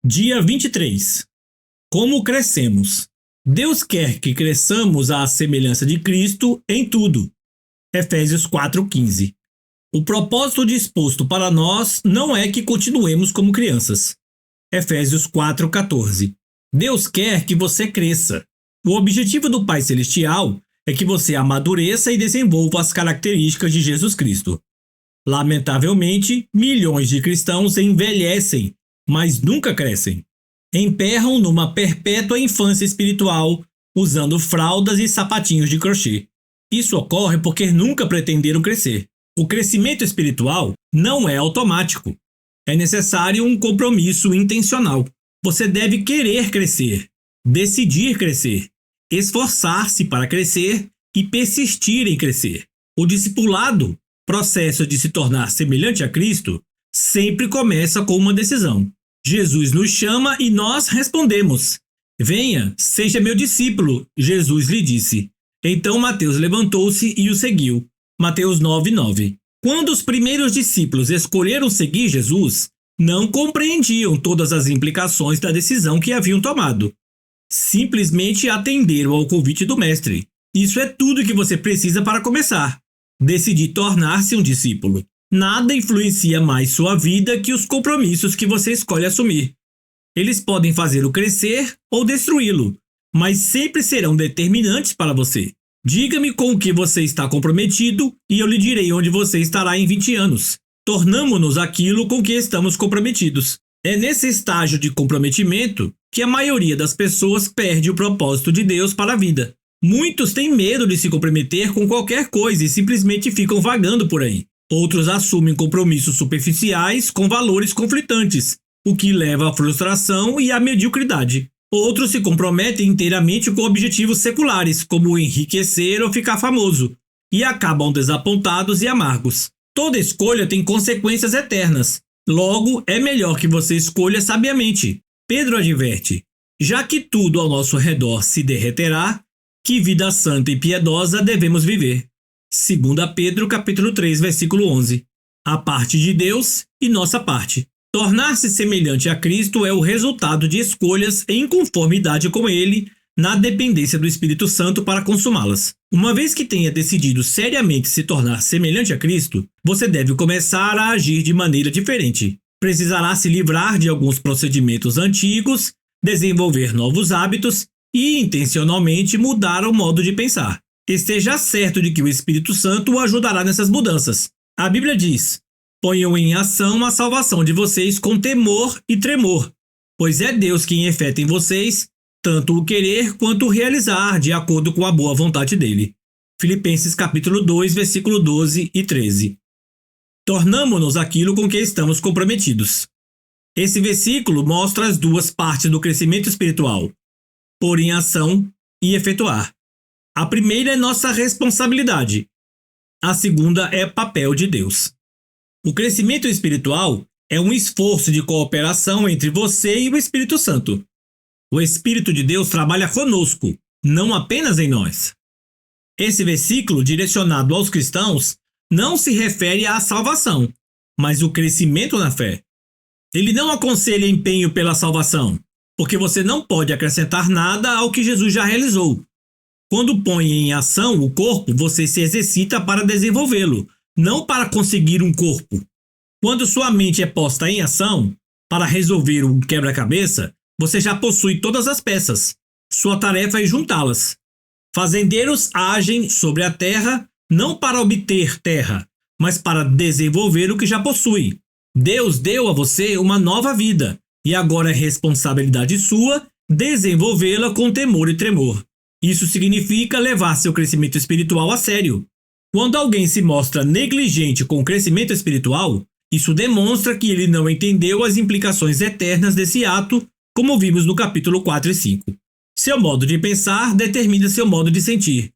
Dia 23. Como crescemos? Deus quer que cresçamos à semelhança de Cristo em tudo. Efésios 4:15. O propósito disposto para nós não é que continuemos como crianças. Efésios 4:14. Deus quer que você cresça. O objetivo do Pai Celestial é que você amadureça e desenvolva as características de Jesus Cristo. Lamentavelmente, milhões de cristãos envelhecem, mas nunca crescem. Emperram numa perpétua infância espiritual, usando fraldas e sapatinhos de crochê. Isso ocorre porque nunca pretenderam crescer. O crescimento espiritual não é automático. É necessário um compromisso intencional. Você deve querer crescer, decidir crescer, esforçar-se para crescer e persistir em crescer. O discipulado, processo de se tornar semelhante a Cristo, sempre começa com uma decisão. Jesus nos chama e nós respondemos. Venha, seja meu discípulo, Jesus lhe disse. Então Mateus levantou-se e o seguiu. Mateus 9:9. Quando os primeiros discípulos escolheram seguir Jesus, não compreendiam todas as implicações da decisão que haviam tomado. Simplesmente atenderam ao convite do Mestre. Isso é tudo que você precisa para começar. Decidir tornar-se um discípulo. Nada influencia mais sua vida que os compromissos que você escolhe assumir. Eles podem fazê-lo crescer ou destruí-lo, mas sempre serão determinantes para você. Diga-me com o que você está comprometido e eu lhe direi onde você estará em 20 anos. Tornamo-nos aquilo com que estamos comprometidos. É nesse estágio de comprometimento que a maioria das pessoas perde o propósito de Deus para a vida. Muitos têm medo de se comprometer com qualquer coisa e simplesmente ficam vagando por aí. Outros assumem compromissos superficiais com valores conflitantes, o que leva à frustração e à mediocridade. Outros se comprometem inteiramente com objetivos seculares, como enriquecer ou ficar famoso, e acabam desapontados e amargos. Toda escolha tem consequências eternas. Logo, é melhor que você escolha sabiamente. Pedro adverte: já que tudo ao nosso redor se derreterá, que vida santa e piedosa devemos viver. 2 Pedro capítulo 3, versículo 11. A parte de Deus e nossa parte. Tornar-se semelhante a Cristo é o resultado de escolhas em conformidade com Ele, na dependência do Espírito Santo para consumá-las. Uma vez que tenha decidido seriamente se tornar semelhante a Cristo, você deve começar a agir de maneira diferente. Precisará se livrar de alguns procedimentos antigos, desenvolver novos hábitos e intencionalmente mudar o modo de pensar. Esteja certo de que o Espírito Santo o ajudará nessas mudanças. A Bíblia diz: ponham em ação a salvação de vocês com temor e tremor, pois é Deus quem efeta em vocês tanto o querer quanto o realizar, de acordo com a boa vontade dele. Filipenses capítulo 2, versículo 12 e 13. Tornamo-nos aquilo com que estamos comprometidos. Esse versículo mostra as duas partes do crescimento espiritual: pôr em ação e efetuar. A primeira é nossa responsabilidade. A segunda é papel de Deus. O crescimento espiritual é um esforço de cooperação entre você e o Espírito Santo. O Espírito de Deus trabalha conosco, não apenas em nós. Esse versículo, direcionado aos cristãos, não se refere à salvação, mas ao crescimento na fé. Ele não aconselha empenho pela salvação, porque você não pode acrescentar nada ao que Jesus já realizou. Quando põe em ação o corpo, você se exercita para desenvolvê-lo, não para conseguir um corpo. Quando sua mente é posta em ação, para resolver um quebra-cabeça, você já possui todas as peças. Sua tarefa é juntá-las. Fazendeiros agem sobre a terra não para obter terra, mas para desenvolver o que já possui. Deus deu a você uma nova vida, e agora é responsabilidade sua desenvolvê-la com temor e tremor. Isso significa levar seu crescimento espiritual a sério. Quando alguém se mostra negligente com o crescimento espiritual, isso demonstra que ele não entendeu as implicações eternas desse ato, como vimos no capítulo 4 e 5. Seu modo de pensar determina seu modo de sentir,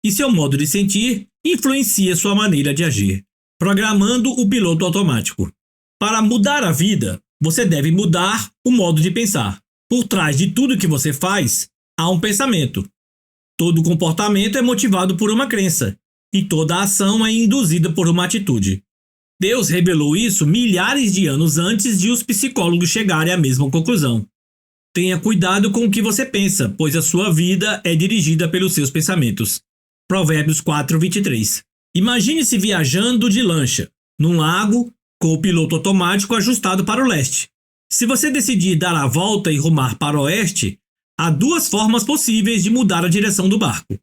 e seu modo de sentir influencia sua maneira de agir, programando o piloto automático. Para mudar a vida, você deve mudar o modo de pensar. Por trás de tudo que você faz, há um pensamento. Todo comportamento é motivado por uma crença, e toda ação é induzida por uma atitude. Deus revelou isso milhares de anos antes de os psicólogos chegarem à mesma conclusão. Tenha cuidado com o que você pensa, pois a sua vida é dirigida pelos seus pensamentos. Provérbios 4:23. Imagine-se viajando de lancha, num lago, com o piloto automático ajustado para o leste. Se você decidir dar a volta e rumar para o oeste, há duas formas possíveis de mudar a direção do barco.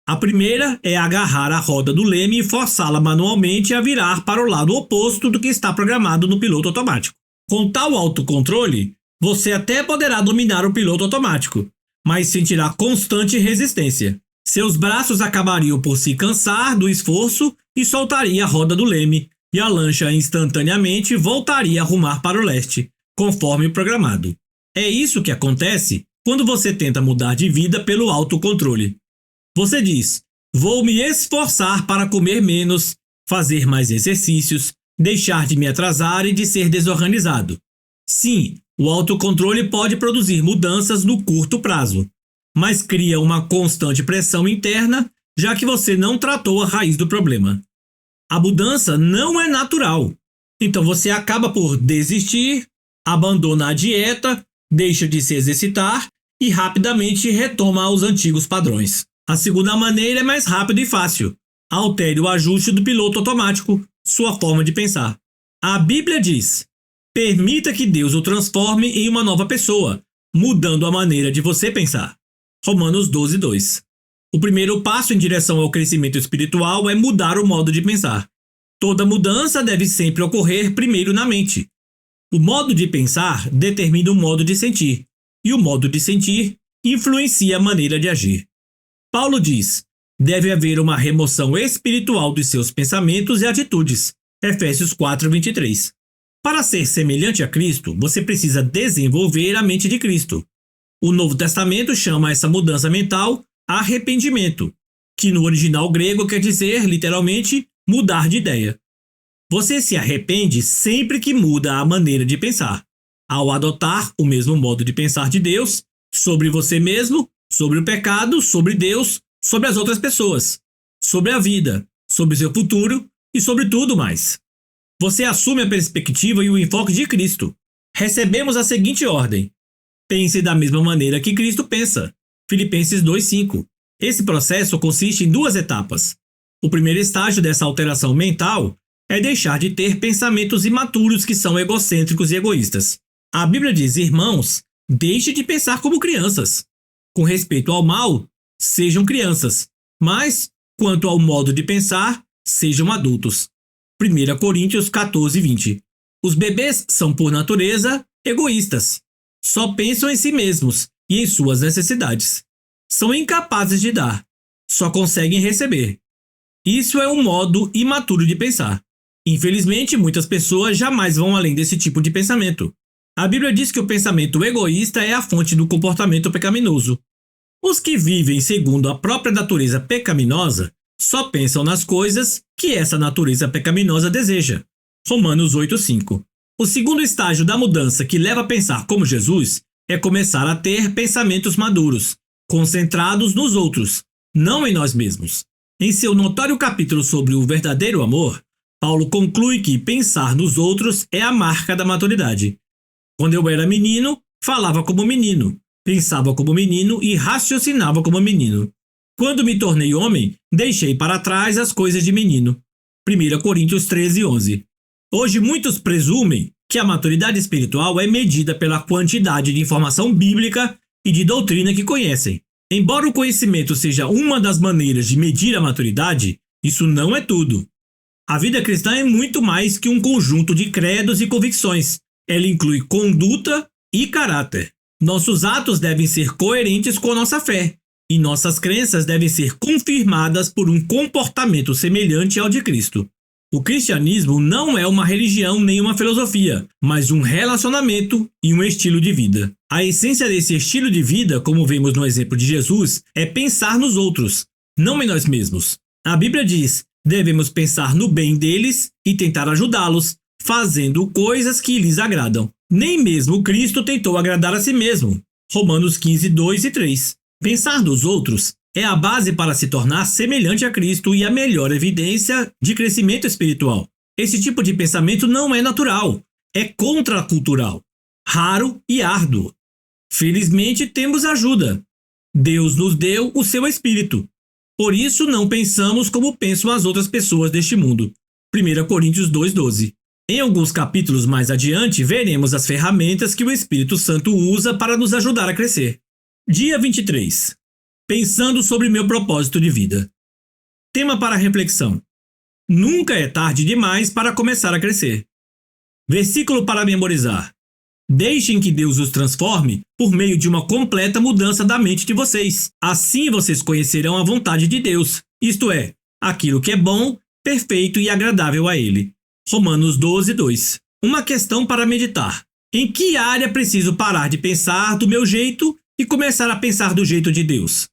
A primeira é agarrar a roda do leme e forçá-la manualmente a virar para o lado oposto do que está programado no piloto automático. Com tal autocontrole, você até poderá dominar o piloto automático, mas sentirá constante resistência. Seus braços acabariam por se cansar do esforço e soltaria a roda do leme, e a lancha instantaneamente voltaria a rumar para o leste, conforme programado. É isso que acontece quando você tenta mudar de vida pelo autocontrole. Você diz: vou me esforçar para comer menos, fazer mais exercícios, deixar de me atrasar e de ser desorganizado. Sim, o autocontrole pode produzir mudanças no curto prazo, mas cria uma constante pressão interna, já que você não tratou a raiz do problema. A mudança não é natural, então você acaba por desistir, abandona a dieta, deixa de se exercitar e rapidamente retoma aos antigos padrões. A segunda maneira é mais rápida e fácil. Altere o ajuste do piloto automático, sua forma de pensar. A Bíblia diz: permita que Deus o transforme em uma nova pessoa, mudando a maneira de você pensar. Romanos 12:2. O primeiro passo em direção ao crescimento espiritual é mudar o modo de pensar. Toda mudança deve sempre ocorrer primeiro na mente. O modo de pensar determina o modo de sentir, e o modo de sentir influencia a maneira de agir. Paulo diz: deve haver uma remoção espiritual dos seus pensamentos e atitudes. Efésios 4:23. Para ser semelhante a Cristo, você precisa desenvolver a mente de Cristo. O Novo Testamento chama essa mudança mental arrependimento, que no original grego quer dizer, literalmente, mudar de ideia. Você se arrepende sempre que muda a maneira de pensar, ao adotar o mesmo modo de pensar de Deus sobre você mesmo, sobre o pecado, sobre Deus, sobre as outras pessoas, sobre a vida, sobre seu futuro e sobre tudo mais. Você assume a perspectiva e o enfoque de Cristo. Recebemos a seguinte ordem: pense da mesma maneira que Cristo pensa. Filipenses 2:5. Esse processo consiste em duas etapas. O primeiro estágio dessa alteração mental é deixar de ter pensamentos imaturos que são egocêntricos e egoístas. A Bíblia diz: irmãos, deixe de pensar como crianças. Com respeito ao mal, sejam crianças, mas, quanto ao modo de pensar, sejam adultos. 1 Coríntios 14:20. Os bebês são, por natureza, egoístas. Só pensam em si mesmos e em suas necessidades. São incapazes de dar, só conseguem receber. Isso é um modo imaturo de pensar. Infelizmente, muitas pessoas jamais vão além desse tipo de pensamento. A Bíblia diz que o pensamento egoísta é a fonte do comportamento pecaminoso. Os que vivem segundo a própria natureza pecaminosa só pensam nas coisas que essa natureza pecaminosa deseja. Romanos 8:5. O segundo estágio da mudança que leva a pensar como Jesus é começar a ter pensamentos maduros, concentrados nos outros, não em nós mesmos. Em seu notório capítulo sobre o verdadeiro amor, Paulo conclui que pensar nos outros é a marca da maturidade. Quando eu era menino, falava como menino, pensava como menino e raciocinava como menino. Quando me tornei homem, deixei para trás as coisas de menino. 1 Coríntios 13:11. Hoje muitos presumem que a maturidade espiritual é medida pela quantidade de informação bíblica e de doutrina que conhecem. Embora o conhecimento seja uma das maneiras de medir a maturidade, isso não é tudo. A vida cristã é muito mais que um conjunto de credos e convicções. Ela inclui conduta e caráter. Nossos atos devem ser coerentes com a nossa fé, e nossas crenças devem ser confirmadas por um comportamento semelhante ao de Cristo. O cristianismo não é uma religião nem uma filosofia, mas um relacionamento e um estilo de vida. A essência desse estilo de vida, como vemos no exemplo de Jesus, é pensar nos outros, não em nós mesmos. A Bíblia diz: devemos pensar no bem deles e tentar ajudá-los, fazendo coisas que lhes agradam. Nem mesmo Cristo tentou agradar a si mesmo. Romanos 15:2 e 3. Pensar nos outros é a base para se tornar semelhante a Cristo e a melhor evidência de crescimento espiritual. Esse tipo de pensamento não é natural, é contracultural, raro e árduo. Felizmente temos ajuda. Deus nos deu o seu Espírito. Por isso não pensamos como pensam as outras pessoas deste mundo. 1 Coríntios 2,12. Em alguns capítulos mais adiante, veremos as ferramentas que o Espírito Santo usa para nos ajudar a crescer. Dia 23. Pensando sobre meu propósito de vida. Tema para reflexão. Nunca é tarde demais para começar a crescer. Versículo para memorizar. Deixem que Deus os transforme por meio de uma completa mudança da mente de vocês. Assim vocês conhecerão a vontade de Deus, isto é, aquilo que é bom, perfeito e agradável a Ele. Romanos 12:2. Uma questão para meditar. Em que área preciso parar de pensar do meu jeito e começar a pensar do jeito de Deus?